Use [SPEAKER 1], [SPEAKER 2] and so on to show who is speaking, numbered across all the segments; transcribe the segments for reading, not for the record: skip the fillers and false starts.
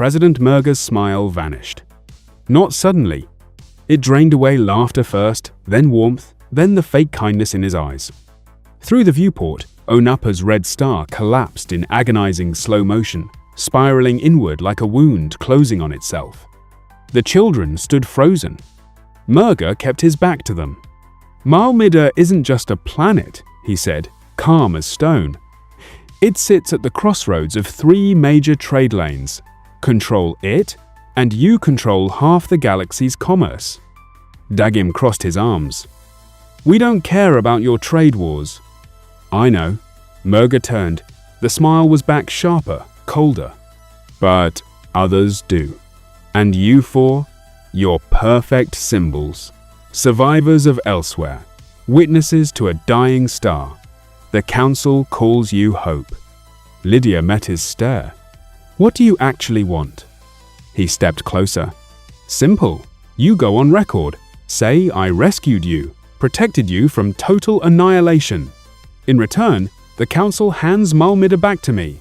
[SPEAKER 1] President Murga's smile vanished. Not suddenly. It drained away laughter first, then warmth, then the fake kindness in his eyes. Through the viewport, Onapa's red star collapsed in agonizing slow motion, spiraling inward like a wound closing on itself. The children stood frozen. Murga kept his back to them. Malmida isn't just a planet, he said, calm as stone. It sits at the crossroads of 3 major trade lanes. Control it, and you control half the galaxy's commerce. Dagim crossed his arms. We don't care about your trade wars. I know. Murga turned. The smile was back sharper, colder. But others do. And you 4? You're perfect symbols. Survivors of elsewhere. Witnesses to a dying star. The Council calls you hope. Lydia met his stare. What do you actually want? He stepped closer. Simple. You go on record. Say I rescued you, protected you from total annihilation. In return, the Council hands Malmida back to me.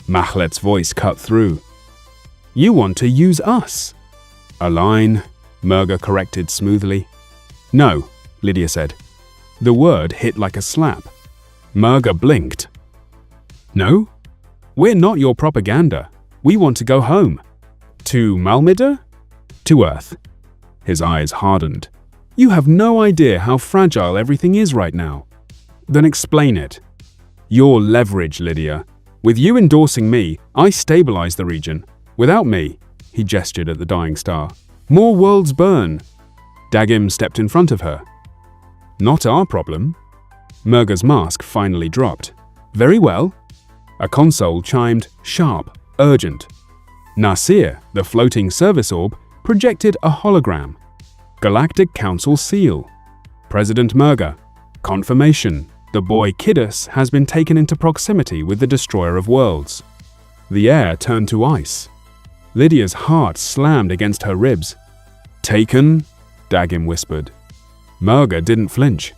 [SPEAKER 1] Mahlet's voice cut through. You want to use us. A line, Murga corrected smoothly. No, Lydia said. The word hit like a slap. Murga blinked. No? We're not your propaganda. We want to go home. To Malmida? To Earth. His eyes hardened. You have no idea how fragile everything is right now. Then explain it. Your leverage, Lydia. With you endorsing me, I stabilize the region. Without me, he gestured at the dying star, more worlds burn. Dagim stepped in front of her. Not our problem. Murga's mask finally dropped. Very well. A console chimed, sharp, urgent. Nasir, the floating service orb, projected a hologram. Galactic Council seal. President Murga. Confirmation. The boy Kidus has been taken into proximity with the Destroyer of Worlds. The air turned to ice. Lydia's heart slammed against her ribs. Taken? Dagim whispered. Murga didn't flinch.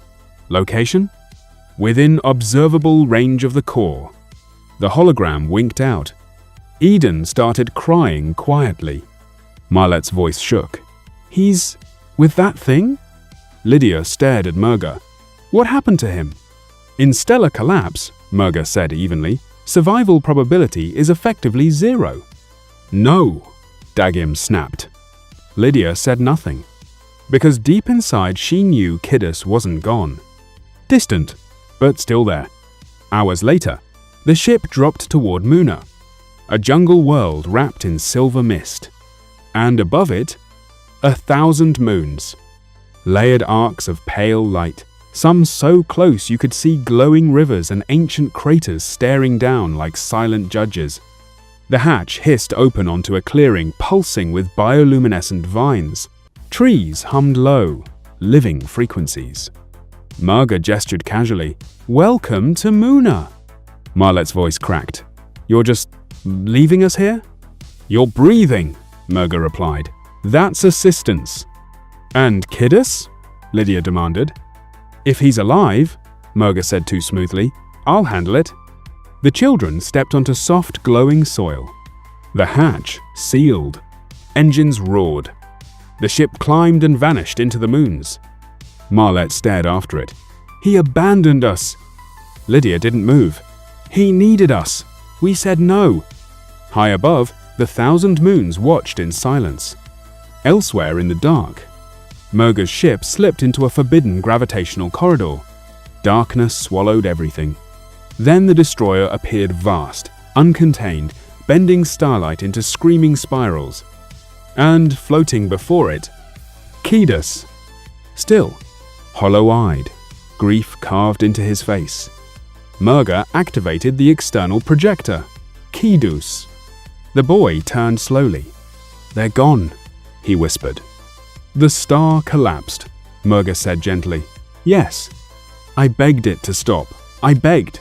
[SPEAKER 1] Location? Within observable range of the core. The hologram winked out. Eden started crying quietly. Marlet's voice shook. He's with that thing? Lydia stared at Murga. What happened to him? In stellar collapse, Murga said evenly, survival probability is effectively 0. No, Dagim snapped. Lydia said nothing, because deep inside she knew Kidus wasn't gone. Distant, but still there. Hours later, the ship dropped toward Muna, a jungle world wrapped in silver mist. And above it, 1,000 moons, layered arcs of pale light, some so close you could see glowing rivers and ancient craters staring down like silent judges. The hatch hissed open onto a clearing pulsing with bioluminescent vines. Trees hummed low, living frequencies. Murga gestured casually. Welcome to Muna. Marlet's voice cracked. You're just leaving us here? You're breathing, Murga replied. That's assistance. And Kidus? Lydia demanded. If he's alive, Murga said too smoothly, I'll handle it. The children stepped onto soft, glowing soil. The hatch sealed. Engines roared. The ship climbed and vanished into the moons. Marlet stared after it. He abandoned us. Lydia didn't move. He needed us. We said no. High above, the 1,000 moons watched in silence. Elsewhere in the dark, Murga's ship slipped into a forbidden gravitational corridor. Darkness swallowed everything. Then the destroyer appeared vast, uncontained, bending starlight into screaming spirals. And floating before it, Kidus. Still, hollow-eyed, grief carved into his face. Murga activated the external projector, Kidus. The boy turned slowly. They're gone, he whispered. The star collapsed, Murga said gently. Yes. I begged it to stop. I begged.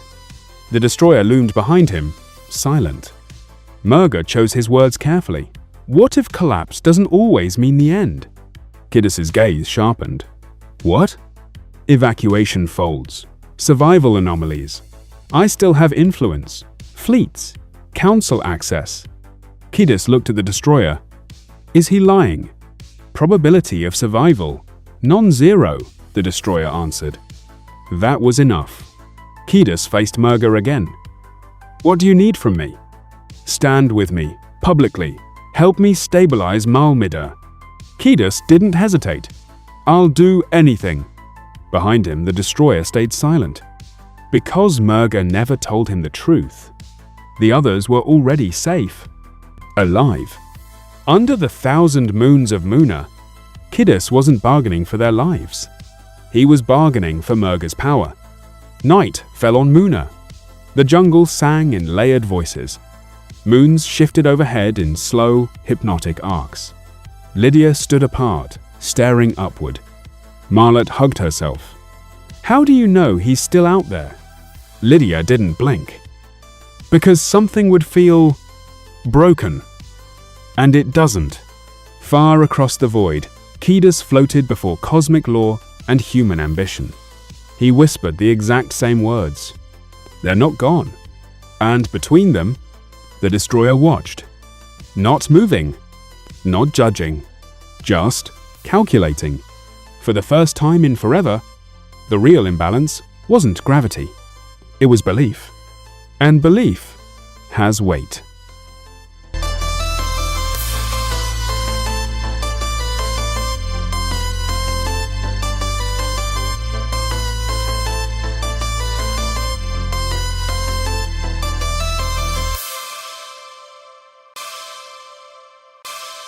[SPEAKER 1] The destroyer loomed behind him, silent. Murga chose his words carefully. What if collapse doesn't always mean the end? Kidus's gaze sharpened. What? Evacuation folds. Survival anomalies. I still have influence. Fleets. Council access. Kiedis looked at the destroyer. Is he lying? Probability of survival. Non-zero, the destroyer answered. That was enough. Kiedis faced Murga again. What do you need from me? Stand with me, publicly. Help me stabilize Malmida. Kiedis didn't hesitate. I'll do anything. Behind him, the destroyer stayed silent. Because Murga never told him the truth, the others were already safe. Alive. Under the 1,000 moons of Muna, Kiedis wasn't bargaining for their lives. He was bargaining for Murga's power. Night fell on Muna. The jungle sang in layered voices. Moons shifted overhead in slow, hypnotic arcs. Lydia stood apart, staring upward. Marlot hugged herself. How do you know he's still out there? Lydia didn't blink. Because something would feel broken. And it doesn't. Far across the void, Kiedis floated before cosmic law and human ambition. He whispered the exact same words. They're not gone. And between them, the destroyer watched. Not moving. Not judging. Just calculating. For the first time in forever, the real imbalance wasn't gravity. It was belief. And belief has weight.